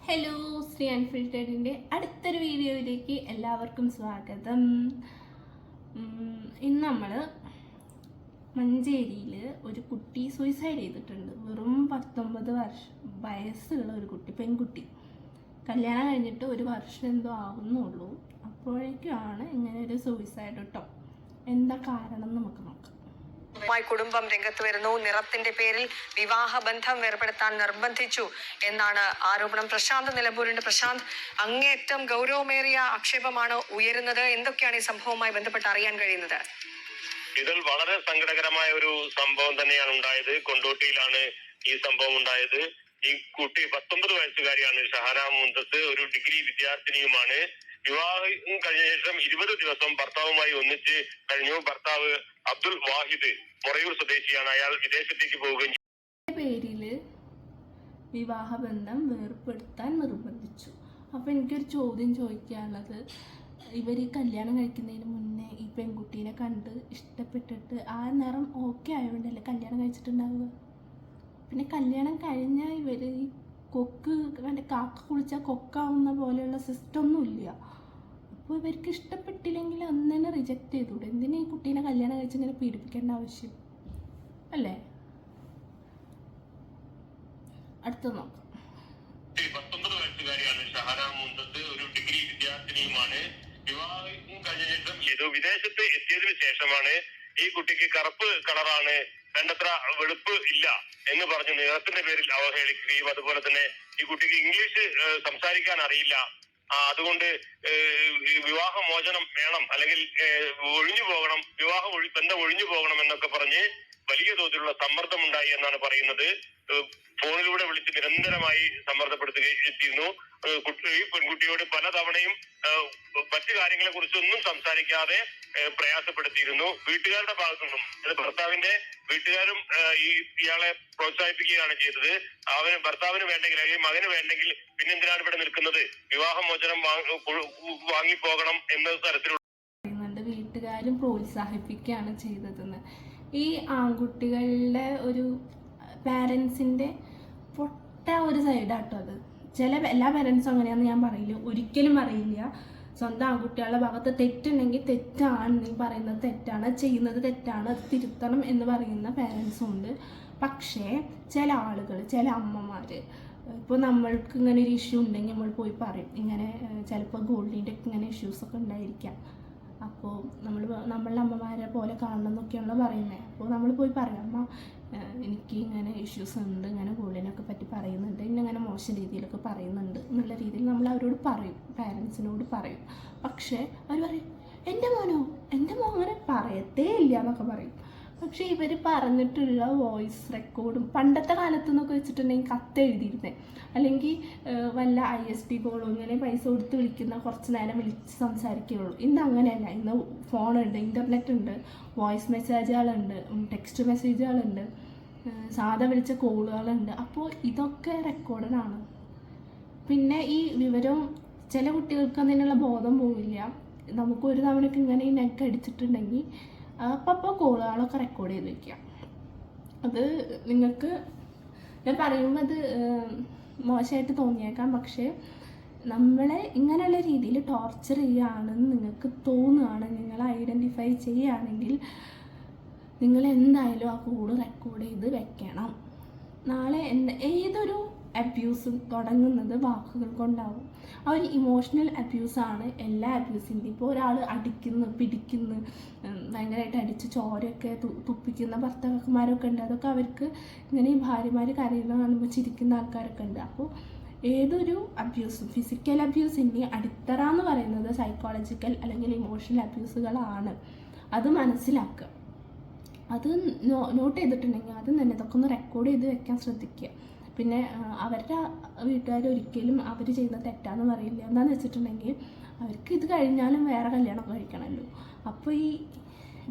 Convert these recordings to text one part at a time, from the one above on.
Hello, Shri അൺഫിൽറ്റേഡിൻ്റെ അടുത്തൊരു വീഡിയോയിലേക്ക് എല്ലാവർക്കും സ്വാഗതം. ഇന്ന് നമ്മൾ മഞ്ചേരിയിൽ ഒരു കുട്ടി സൂയിസൈഡ് ചെയ്തിട്ടുണ്ട്. വെറും 19 വയസ്സുള്ള ഒരു കുട്ടി, പെൺകുട്ടി. കല്യാണം കഴിഞ്ഞിട്ട് ഒരു വർഷം എന്തോ ആവുന്നുള്ളൂ. അപ്പോഴേക്കാണ് ഇങ്ങനെ ഒരു സൂയിസൈഡ് കേട്ടോ. എന്താ കാരണം നമുക്ക് നോക്കാം. കുടുംബം രംഗത്ത് വരുന്നു. നിറത്തിന്റെ പേരിൽ വിവാഹബന്ധം വേർപെടുത്താൻ നിർബന്ധിച്ചു എന്നാണ് ആരോപണം. പ്രശാന്ത് നിലമ്പൂരിന്റെ. പ്രശാന്ത്, അങ്ങേയറ്റം ഗൗരവമേറിയ ആക്ഷേപമാണ് ഉയരുന്നത്. എന്തൊക്കെയാണ് ഈ സംഭവവുമായി ബന്ധപ്പെട്ട് അറിയാൻ കഴിയുന്നത്? ഇതിൽ വളരെ സങ്കടകരമായ ഒരു സംഭവം തന്നെയാണ് ഉണ്ടായത്. കൊണ്ടോട്ടിയിലാണ് ഈ സംഭവം ഉണ്ടായത്. ഈ കുട്ടി 19 വയസ്സുകാരിയാണ് ഷഹന മുന്തസ്. ഒരു ഡിഗ്രി വിദ്യാർത്ഥിനിയുമാണ്. വിവാഹം കഴിഞ്ഞ ശേഷം 20 ദിവസം ഭർത്താവുമായി ഒന്നിച്ച് കഴിഞ്ഞു. ഭർത്താവ് അബ്ദുൽ വാഹിദ് മൊറയൂർ സ്വദേശിയാണ്. അയാൾ വിദേശത്തേക്ക് പോവുകയും പേരില് വിവാഹബന്ധം വേർപ്പെടുത്താൻ നിർബന്ധിച്ചു. അപ്പൊ എനിക്കൊരു ചോദ്യം ചോദിക്കാനുള്ളത്, ഇവർ കല്യാണം കഴിക്കുന്നതിന് മുന്നേ ഈ പെൺകുട്ടീനെ കണ്ട് ഇഷ്ടപ്പെട്ടിട്ട് ആ നിറം ഓക്കെ ആയതുകൊണ്ടല്ലേ കല്യാണം കഴിച്ചിട്ടുണ്ടാവുക. പിന്നെ കല്യാണം കഴിഞ്ഞാൽ ഇവർ ഈ കൊക്ക് കാക്ക കുളിച്ചാൽ കൊക്കാവുന്ന പോലെയുള്ള സിസ്റ്റം ഒന്നുമില്ല. അപ്പോൾ ഇവർക്ക് ഇഷ്ടപ്പെട്ടില്ലെങ്കിൽ അന്ന് തന്നെ റിജക്റ്റ് ചെയ്തൂടെ? എന്തിനാ ഈ കുട്ടീനെ കല്യാണം കഴിച്ചിങ്ങനെ പീഡിപ്പിക്കേണ്ട ആവശ്യം അല്ലേ? അടുത്ത നോക്കാം. 19 വയസ്സുകാരിയാണ് ഷഹന മുന്തസ്. ഒരു ഡിഗ്രി വിദ്യാർത്ഥിനിയുമാണ്. വിവാഹം കഴിഞ്ഞ ശേഷം വിദേശത്ത് എത്തിയതിനു ശേഷമാണ് ഈ കുട്ടിക്ക് കറുപ്പ് കളറാണ്, വേണ്ടത്ര വെളുപ്പ് ഇല്ല എന്ന് പറഞ്ഞ് നിറത്തിന്റെ പേരിൽ അവഹേളിക്കുകയും അതുപോലെ തന്നെ ഈ കുട്ടിക്ക് ഇംഗ്ലീഷ് സംസാരിക്കാൻ അറിയില്ല, അതുകൊണ്ട് വിവാഹമോചനം വേണം, അല്ലെങ്കിൽ ഒഴിഞ്ഞു പോകണം, ബന്ധം ഒഴിഞ്ഞു പോകണം എന്നൊക്കെ പറഞ്ഞ് വലിയ തോതിലുള്ള സമ്മർദ്ദം ഉണ്ടായി എന്നാണ് പറയുന്നത്. ഫോണിലൂടെ വിളിച്ച് നിരന്തരമായി സമ്മർദ്ദപ്പെടുത്തുകയെത്തിയിരുന്നു. ഈ പെൺകുട്ടിയോട് പലതവണയും മറ്റു കാര്യങ്ങളെ കുറിച്ചൊന്നും സംസാരിക്കാതെ പ്രയാസപ്പെടുത്തിയിരുന്നു. വീട്ടുകാരുടെ ഭാഗത്തുനിന്നും, ഭർത്താവിന്റെ വീട്ടുകാരും ഇയാളെ പ്രോത്സാഹിപ്പിക്കുകയാണ് ചെയ്തത്. ഭർത്താവിന് വേണ്ടെങ്കിൽ അല്ലെങ്കിൽ മകന് വേണ്ടെങ്കിൽ പിന്നെന്തിനാണ് ഇവിടെ നിൽക്കുന്നത്, വിവാഹമോചനം വാങ്ങിപ്പോകണം എന്ന തരത്തിലുള്ള വീട്ടുകാരും പ്രോത്സാഹിപ്പിക്കുകയാണ് ചെയ്തതെന്ന്. ഈ ആൺകുട്ടികളുടെ ഒരു പാരൻസിൻ്റെ പൊട്ട ഒരു സൈഡാട്ടോ അത്. എല്ലാ പാരൻസും അങ്ങനെയാണെന്ന് ഞാൻ പറയില്ല, ഒരിക്കലും അറിയില്ല. സ്വന്തം ആൺകുട്ടികളുടെ ഭാഗത്ത് തെറ്റുണ്ടെങ്കിൽ തെറ്റാണ്, നീ പറയുന്നത് തെറ്റാണ്, ചെയ്യുന്നത് തെറ്റാണ്, അത് തിരുത്തണം എന്ന് പറയുന്ന പാരൻസും ഉണ്ട്. പക്ഷേ ചില ആളുകൾ, ചില അമ്മമാർ, ഇപ്പോൾ നമ്മൾക്ക് ഇങ്ങനെ ഒരു ഇഷ്യൂ ഉണ്ടെങ്കിൽ നമ്മൾ പോയി പറയും. ഇങ്ങനെ ചിലപ്പോൾ ഗോൾഡിൻ്റെ ഇങ്ങനെ ഇഷ്യൂസൊക്കെ ഉണ്ടായിരിക്കാം. അപ്പോൾ നമ്മളുടെ അമ്മമാരെ പോലെ കാണണം എന്നൊക്കെയാണല്ലോ പറയുന്നത്. അപ്പോൾ നമ്മൾ പോയി പറയാം, അമ്മ എനിക്ക് ഇങ്ങനെ ഇഷ്യൂസ് ഉണ്ട്, ഇങ്ങനെ ഗോൾഡിനൊക്കെ പറ്റി പറയുന്നുണ്ട്, ഇന്നങ്ങനെ മോശം രീതിയിലൊക്കെ പറയുന്നുണ്ട് എന്നുള്ള രീതിയിൽ നമ്മൾ അവരോട് പറയും, പാരൻസിനോട് പറയും. പക്ഷേ അവർ പറയും, എൻ്റെ മോൻ അങ്ങനെ പറയത്തേ ഇല്ല എന്നൊക്കെ പറയും. പക്ഷേ ഇവർ പറഞ്ഞിട്ടുള്ള വോയിസ് റെക്കോർഡും പണ്ടത്തെ കാലത്ത് നിന്നൊക്കെ വെച്ചിട്ടുണ്ടെങ്കിൽ കത്ത് എഴുതിയിരുന്നേ, അല്ലെങ്കിൽ വല്ല ISD കോളോ ഇങ്ങനെ പൈസ കൊടുത്ത് വിളിക്കുന്ന കുറച്ച് നേരം വിളിച്ച് സംസാരിക്കുകയുള്ളൂ. ഇന്ന് അങ്ങനെയല്ല. ഇന്ന് ഫോണുണ്ട്, ഇൻ്റർനെറ്റ് ഉണ്ട്, വോയിസ് മെസ്സേജുകളുണ്ട്, ടെക്സ്റ്റ് മെസ്സേജുകളുണ്ട്, സാധാ വിളിച്ച കോളുകളുണ്ട്. അപ്പോൾ ഇതൊക്കെ റെക്കോർഡാണ്. പിന്നെ ഈ വിവരം ചില കുട്ടികൾക്ക് അതിനുള്ള ബോധം പോവില്ല. നമുക്ക് ഒരു തവണയ്ക്ക് ഇങ്ങനെ ഈ നെക്ക് അടിച്ചിട്ടുണ്ടെങ്കിൽ അപ്പോൾ കോളുകളൊക്കെ റെക്കോർഡ് ചെയ്ത് വയ്ക്കുക. അത് നിങ്ങൾക്ക് ഞാൻ പറയുമ്പോൾ അത് മോശമായിട്ട് തോന്നിയേക്കാം. പക്ഷേ നമ്മളെ ഇങ്ങനെയുള്ള രീതിയിൽ ടോർച്ചർ ചെയ്യുകയാണെന്ന് നിങ്ങൾക്ക് തോന്നുകയാണ്, നിങ്ങൾ ഐഡൻറ്റിഫൈ ചെയ്യുകയാണെങ്കിൽ നിങ്ങൾ എന്തായാലും ആ കോൾ റെക്കോർഡ് ചെയ്ത് വെക്കണം. നാളെ ഏതൊരു അബ്യൂസും തുടങ്ങുന്നത് വാക്കുകൾ കൊണ്ടാവും. ആ ഒരു ഇമോഷണൽ അബ്യൂസാണ് എല്ലാ അബ്യൂസിൻ്റെയും. ഇപ്പോൾ ഒരാൾ അടിക്കുന്നു, പിടിക്കുന്നു, ഭയങ്കരമായിട്ട് അടിച്ച് ചോരയൊക്കെ തുപ്പിക്കുന്ന ഭർത്താക്കന്മാരൊക്കെ ഉണ്ട്. അതൊക്കെ അവർക്ക് ഇങ്ങനെ ഈ ഭാര്യമാർ കരയുന്ന കാണുമ്പോൾ ചിരിക്കുന്ന ആൾക്കാരൊക്കെ ഉണ്ട്. അപ്പോൾ ഏതൊരു അബ്യൂസും, ഫിസിക്കൽ അബ്യൂസിൻ്റെ അടിത്തറ എന്ന് പറയുന്നത് സൈക്കോളജിക്കൽ അല്ലെങ്കിൽ ഇമോഷണൽ അബ്യൂസുകളാണ്. അത് മനസ്സിലാക്കുക. അത് നോട്ട് ചെയ്തിട്ടുണ്ടെങ്കിൽ അത് തന്നെ ഇതൊക്കെ ഒന്ന് റെക്കോർഡ് ചെയ്ത് വെക്കാൻ ശ്രദ്ധിക്കുക. പിന്നെ അവരുടെ വീട്ടുകാർ ഒരിക്കലും അവർ ചെയ്യുന്ന തെറ്റാന്ന് പറയില്ല. എന്താണെന്ന് വെച്ചിട്ടുണ്ടെങ്കിൽ അവർക്ക് ഇത് കഴിഞ്ഞാലും വേറെ കല്യാണം കഴിക്കണമല്ലോ. അപ്പോൾ ഈ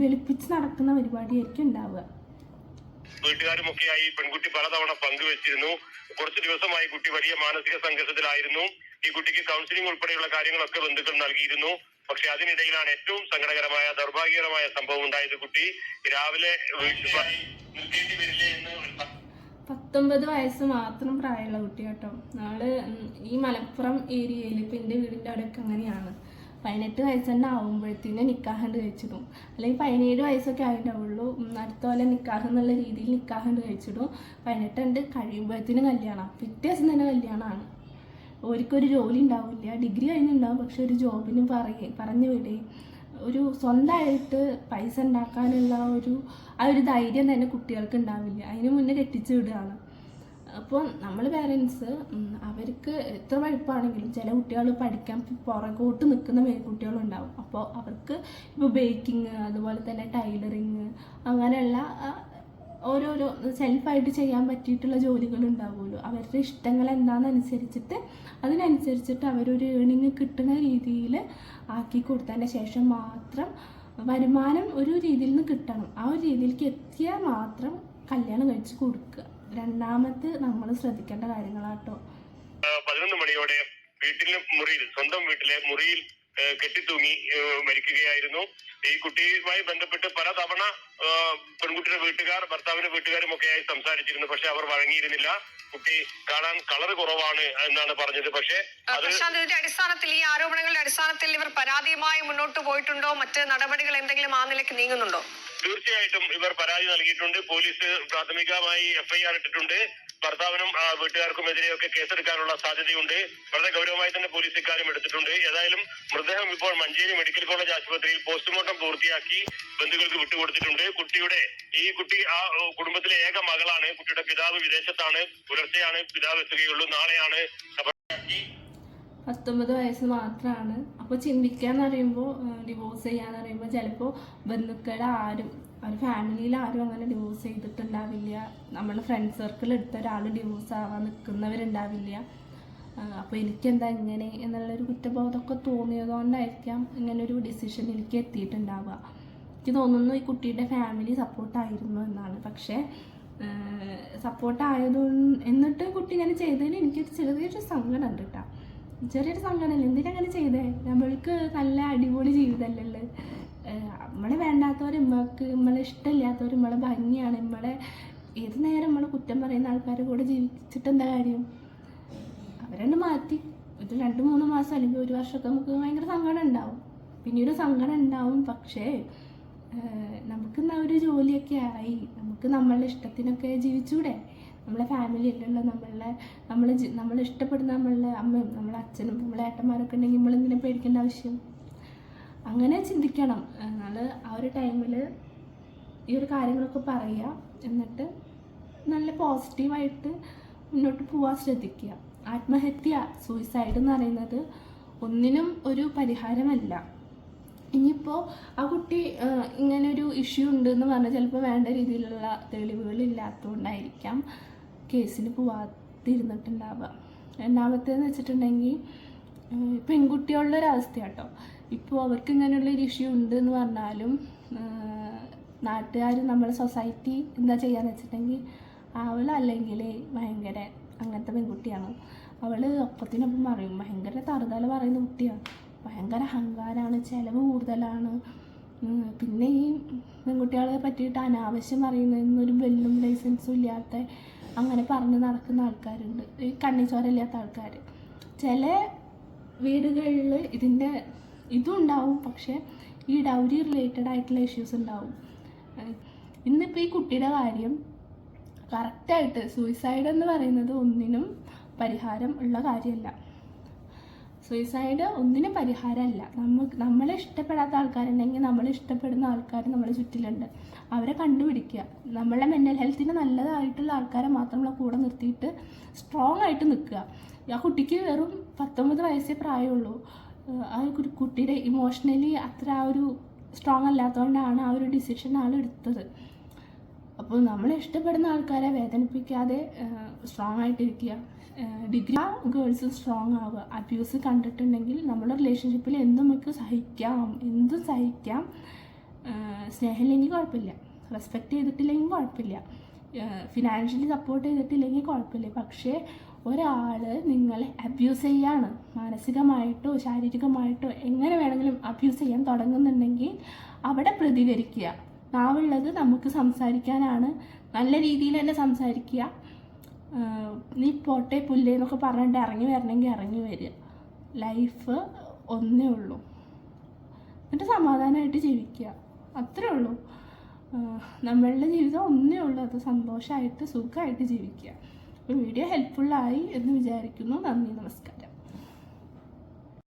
വെളുപ്പിച്ച് നടക്കുന്ന പരിപാടിയായിരിക്കും ഉണ്ടാവുക. വീട്ടുകാരുമൊക്കെയായി പെൺകുട്ടി പലതവണ പങ്കുവച്ചിരുന്നു. കുറച്ച് ദിവസമായി കുട്ടി വലിയ മാനസിക സംഘർഷത്തിലായിരുന്നു. ഈ കുട്ടിക്ക് കൗൺസിലിംഗ് ഉൾപ്പെടെയുള്ള കാര്യങ്ങളൊക്കെ ബന്ധുക്കൾ നൽകിയിരുന്നു. പക്ഷെ അതിനിടയിലാണ് ഏറ്റവും സങ്കടകരമായ, ദൗർഭാഗ്യകരമായ സംഭവം ഉണ്ടായത്. കുട്ടി രാവിലെ വീട്ടിലായി നിൽക്കേണ്ടി വരില്ലേ എന്ന് 19 വയസ്സ് മാത്രം പ്രായമുള്ള കുട്ടി കേട്ടോ. നാള് ഈ മലപ്പുറം ഏരിയയിൽ ഇപ്പം എൻ്റെ വീടിൻ്റെ അവിടെയൊക്കെ അങ്ങനെയാണ്. 18 വയസ്സ് തന്നെ ആകുമ്പോഴത്തേന് നിക്കാഹ് കഴിച്ചിടും. അല്ലെങ്കിൽ 17 വയസ്സൊക്കെ ആയിട്ടുണ്ടാവുള്ളൂ, അടുത്ത പോലെ നിക്കാഹ് എന്നുള്ള രീതിയിൽ നിക്കാഹ് കഴിച്ചിടും. 18 കഴിയുമ്പോഴത്തേന് കല്യാണം, പിറ്റേ ദിവസം തന്നെ കല്യാണമാണ്. ഒരിക്കൊരു ജോലി ഉണ്ടാവില്ല, ഡിഗ്രി കഴിഞ്ഞുണ്ടാവും, പക്ഷെ ഒരു ജോബിന് പറഞ്ഞു വിടുകയും ഒരു സ്വന്തമായിട്ട് പൈസ ഉണ്ടാക്കാനുള്ള ആ ഒരു ധൈര്യം തന്നെ കുട്ടികൾക്ക് ഉണ്ടാവില്ല. അതിന് മുന്നേ കെട്ടിച്ചു വിടുകയാണ്. അപ്പോൾ നമ്മൾ പേരൻസ് അവർക്ക് എത്ര പഠിപ്പാണെങ്കിലും ചില കുട്ടികൾ പഠിക്കാൻ പുറകോട്ട് നിൽക്കുന്ന കുട്ടികളുണ്ടാവും. അപ്പോൾ അവർക്ക് ഇപ്പോൾ ബേക്കിങ്, അതുപോലെ തന്നെ ടൈലറിങ്, അങ്ങനെയുള്ള ഓരോരോ സെൽഫായിട്ട് ചെയ്യാൻ പറ്റിയിട്ടുള്ള ജോലികളുണ്ടാവുമല്ലോ. അവരുടെ ഇഷ്ടങ്ങൾ എന്താണെന്നനുസരിച്ചിട്ട് അതിനനുസരിച്ചിട്ട് അവരൊരു ഏണിങ് കിട്ടുന്ന രീതിയിൽ ആക്കി കൊടുത്തതിന് ശേഷം മാത്രം വരുമാനം ഒരു രീതിയിൽ നിന്ന് കിട്ടണം. ആ ഒരു രീതിയിലേക്ക് എത്തിയാൽ മാത്രം കല്യാണം കഴിച്ച് കൊടുക്കുക. രണ്ടാമത് നമ്മൾ ശ്രദ്ധിക്കേണ്ട കാര്യങ്ങളാട്ടോ. 11 മണിയോടെ സ്വന്തം വീട്ടിലെ മുറിയിൽ കെട്ടിത്തൂങ്ങി മരിക്കുകയായിരുന്നു. ഈ കുട്ടിയുമായി ബന്ധപ്പെട്ട് പല തവണ പെൺകുട്ടിയുടെ വീട്ടുകാർ ഭർത്താവിന്റെ വീട്ടുകാരും ഒക്കെയായി സംസാരിച്ചിരുന്നു. പക്ഷെ അവർ വഴങ്ങിയിരുന്നില്ല. കുട്ടി കാണാൻ കളർ കുറവാണ് എന്നാണ് പറഞ്ഞത്. പക്ഷേ ഇതിന്റെ അടിസ്ഥാനത്തിൽ, ഈ ആരോപണങ്ങളുടെ അടിസ്ഥാനത്തിൽ ഇവർ പരാതിയുമായി മുന്നോട്ട് പോയിട്ടുണ്ടോ? മറ്റ് നടപടികൾ എന്തെങ്കിലും ആ നിലയ്ക്ക് നീങ്ങുന്നുണ്ടോ? തീർച്ചയായിട്ടും ഇവർ പരാതി നൽകിയിട്ടുണ്ട്. പോലീസ് പ്രാഥമികമായി FIR ഇട്ടിട്ടുണ്ട്. ഭർത്താവിനും വീട്ടുകാർക്കുമെതിരെയൊക്കെ കേസെടുക്കാനുള്ള സാധ്യതയുണ്ട്. വളരെ ഗൗരവമായി തന്നെ പോലീസ് ഇക്കാര്യം എടുത്തിട്ടുണ്ട്. ഏതായാലും മൃതദേഹം ഇപ്പോൾ മഞ്ചേരി മെഡിക്കൽ കോളേജ് ആശുപത്രിയിൽ പോസ്റ്റ്മോർട്ടം പൂർത്തിയാക്കി ബന്ധുക്കൾക്ക് വിട്ടുകൊടുത്തിട്ടുണ്ട്. ഈ കുട്ടി ആ കുടുംബത്തിലെ ഏക മകളാണ്. കുട്ടിയുടെ പിതാവ് വിദേശത്താണ്. പുലർച്ചെയാണ് പിതാവ് എത്തുകയുള്ളൂ. നാളെയാണ് 19 വയസ്സ് മാത്രമാണ്. അപ്പോൾ ചിന്തിക്കാന്ന് പറയുമ്പോൾ, ഡിവോഴ്സ് ചെയ്യാന്ന് പറയുമ്പോൾ ചിലപ്പോൾ ബന്ധുക്കളുടെ ആരും, ഒരു ഫാമിലിയിൽ ആരും അങ്ങനെ ഡിവോഴ്സ് ചെയ്തിട്ടുണ്ടാവില്ല. നമ്മുടെ ഫ്രണ്ട് സർക്കിൾ എടുത്ത ഒരാൾ ഡിവോഴ്സ് ആവാൻ നിൽക്കുന്നവരുണ്ടാവില്ല. അപ്പോൾ എനിക്കെന്താ ഇങ്ങനെ എന്നുള്ളൊരു കുറ്റബോധമൊക്കെ തോന്നിയതുകൊണ്ടായിരിക്കാം ഇങ്ങനൊരു ഡിസിഷൻ എനിക്ക് എത്തിയിട്ടുണ്ടാവുക. എനിക്ക് തോന്നുന്നു ഈ കുട്ടിയുടെ ഫാമിലി സപ്പോർട്ടായിരുന്നു എന്നാണ്. പക്ഷേ സപ്പോർട്ടായതുകൊണ്ട് എന്നിട്ട് കുട്ടി ഇങ്ങനെ ചെയ്തതിൽ എനിക്കൊരു ചെറിയൊരു സങ്കടം ഉണ്ട് കേട്ടോ. ചെറിയൊരു സങ്കടമല്ല, എന്തിനങ്ങനെ ചെയ്തേ? നമ്മൾക്ക് നല്ല അടിപൊളി ജീവിതമല്ലേ. നമ്മളെ വേണ്ടാത്തവർ നമ്മളെ ഇഷ്ടമില്ലാത്തവർ നമ്മളെ ഭംഗിയാണ്, നമ്മളെ ഏത് നേരം നമ്മളെ കുറ്റം പറയുന്ന ആൾക്കാരുടെ കൂടെ ജീവിച്ചിട്ട് എന്താ കാര്യം? അവരെ മാറ്റി ഒരു 2-3 മാസം അല്ലെങ്കിൽ 1 വർഷമൊക്കെ നമുക്ക് ഭയങ്കര സങ്കടം ഉണ്ടാവും, പിന്നീട് സങ്കടം ഉണ്ടാവും. പക്ഷേ നമുക്ക് ഒരു ജോലിയൊക്കെ ആയി നമുക്ക് നമ്മളുടെ ഇഷ്ടത്തിനൊക്കെ ജീവിച്ചൂടെ? നമ്മളെ ഫാമിലി അല്ലല്ലോ, നമ്മൾ ഇഷ്ടപ്പെടുന്ന നമ്മളുടെ അമ്മയും നമ്മളെ അച്ഛനും നമ്മളെ ഏട്ടന്മാരൊക്കെ ഉണ്ടെങ്കിൽ നമ്മളെന്തിനെ പേടിക്കേണ്ട ആവശ്യം? അങ്ങനെ ചിന്തിക്കണം. നമ്മൾ ആ ഒരു ടൈമിൽ ഈ ഒരു കാര്യങ്ങളൊക്കെ പറയുക, എന്നിട്ട് നല്ല പോസിറ്റീവായിട്ട് മുന്നോട്ട് പോകാൻ ശ്രദ്ധിക്കുക. ആത്മഹത്യ, സൂയിസൈഡ് എന്ന് പറയുന്നത് ഒന്നിനും ഒരു പരിഹാരമല്ല. ഇനിയിപ്പോൾ ആ കുട്ടി ഇങ്ങനൊരു ഇഷ്യൂ ഉണ്ടെന്ന് പറഞ്ഞാൽ ചിലപ്പോൾ വേണ്ട രീതിയിലുള്ള തെളിവുകളില്ലാത്തതുകൊണ്ടായിരിക്കാം കേസിന് പോവാതിരുന്നിട്ടുണ്ടാവുക. രണ്ടാമത്തേന്ന് വെച്ചിട്ടുണ്ടെങ്കിൽ പെൺകുട്ടികളുടെ ഒരവസ്ഥ കേട്ടോ. ഇപ്പോൾ അവർക്ക് ഇങ്ങനെയുള്ളൊരു ഇഷ്യൂ ഉണ്ട് എന്ന് പറഞ്ഞാലും നാട്ടുകാർ, നമ്മളെ സൊസൈറ്റി എന്താ ചെയ്യാന്ന് വെച്ചിട്ടുണ്ടെങ്കിൽ അവളല്ലെങ്കിൽ ഭയങ്കര അങ്ങനത്തെ പെൺകുട്ടിയാണ്, അവൾ ഒപ്പത്തിനൊപ്പം പറയും, ഭയങ്കര തറുതല പറയുന്ന കുട്ടിയാണ്, ഭയങ്കര അഹങ്കാരമാണ്, ചിലവ് കൂടുതലാണ്. പിന്നെ ഈ പെൺകുട്ടികളെ പറ്റിയിട്ട് അനാവശ്യം പറയുന്നതിനൊരു ബെല്ലും ലൈസൻസും ഇല്ലാത്ത അങ്ങനെ പറഞ്ഞ് നടക്കുന്ന ആൾക്കാരുണ്ട്, ഈ കണ്ണിച്ചോരയില്ലാത്ത ആൾക്കാർ. ചില വീടുകളിൽ ഇതും ഉണ്ടാവും, പക്ഷേ ഈ ഡൗരി റിലേറ്റഡ് ആയിട്ടുള്ള ഇഷ്യൂസ് ഉണ്ടാവും. ഇന്നിപ്പോൾ ഈ കുട്ടിയുടെ കാര്യം കറക്റ്റായിട്ട് സൂയിസൈഡ് എന്ന് പറയുന്നത് ഒന്നിനും പരിഹാരം ഉള്ള കാര്യമല്ല. സൂയിസൈഡ് ഒന്നിനും പരിഹാരമല്ല. നമ്മളെ ഇഷ്ടപ്പെടാത്ത ആൾക്കാരുണ്ടെങ്കിൽ നമ്മളെ ഇഷ്ടപ്പെടുന്ന ആൾക്കാർ നമ്മളെ ചുറ്റിലുണ്ട്, അവരെ കണ്ടുപിടിക്കുക. നമ്മളെ മെൻ്റൽ ഹെൽത്തിന് നല്ലതായിട്ടുള്ള ആൾക്കാരെ മാത്രം നമ്മളെ കൂടെ നിർത്തിയിട്ട് സ്ട്രോങ് ആയിട്ട് നിൽക്കുക. ആ കുട്ടിക്ക് വെറും 19 വയസ്സേ പ്രായമുള്ളൂ. ആ കുട്ടിയുടെ ഇമോഷണലി അത്ര ആ ഒരു സ്ട്രോങ് അല്ലാത്തതുകൊണ്ടാണ് ആ ഒരു ഡിസിഷൻ ആൾ എടുത്തത്. അപ്പോൾ നമ്മളെ ഇഷ്ടപ്പെടുന്ന ആൾക്കാരെ വേദനിപ്പിക്കാതെ സ്ട്രോങ് ആയിട്ടിരിക്കുക. ഡിഗ്രി ഗേൾസ് സ്ട്രോങ് ആവുക. അബ്യൂസ് കണ്ടിട്ടുണ്ടെങ്കിൽ നമ്മുടെ റിലേഷൻഷിപ്പിൽ എന്തും നമുക്ക് എന്തും സഹിക്കാം. സ്നേഹമില്ലെങ്കിൽ കുഴപ്പമില്ല, റെസ്പെക്റ്റ് ചെയ്തിട്ടില്ലെങ്കിൽ കുഴപ്പമില്ല, ഫിനാൻഷ്യലി സപ്പോർട്ട് ചെയ്തിട്ടില്ലെങ്കിൽ കുഴപ്പമില്ല. പക്ഷേ ഒരാൾ നിങ്ങളെ അബ്യൂസ് ചെയ്യാണ്, മാനസികമായിട്ടോ ശാരീരികമായിട്ടോ എങ്ങനെ വേണമെങ്കിലും അബ്യൂസ് ചെയ്യാൻ തുടങ്ങുന്നുണ്ടെങ്കിൽ അവിടെ പ്രതികരിക്കുക. നാവുള്ളത് നമുക്ക് സംസാരിക്കാനാണ്, നല്ല രീതിയിൽ തന്നെ സംസാരിക്കുക. നീ പോട്ടെ പുല്ലേ എന്നൊക്കെ പറഞ്ഞിട്ട് ഇറങ്ങി വരണമെങ്കിൽ ഇറങ്ങി വരിക. ലൈഫ് ഒന്നേ ഉള്ളൂ, എന്നിട്ട് സമാധാനമായിട്ട് ജീവിക്കുക, അത്രേ ഉള്ളൂ. നമ്മളുടെ ജീവിതം ഒന്നേ ഉള്ളൂ, അത് സന്തോഷമായിട്ട് സുഖമായിട്ട് ജീവിക്കുക. അപ്പോൾ വീഡിയോ ഹെൽപ്ഫുള്ളായി എന്ന് വിചാരിക്കുന്നു. നന്ദി, നമസ്കാരം.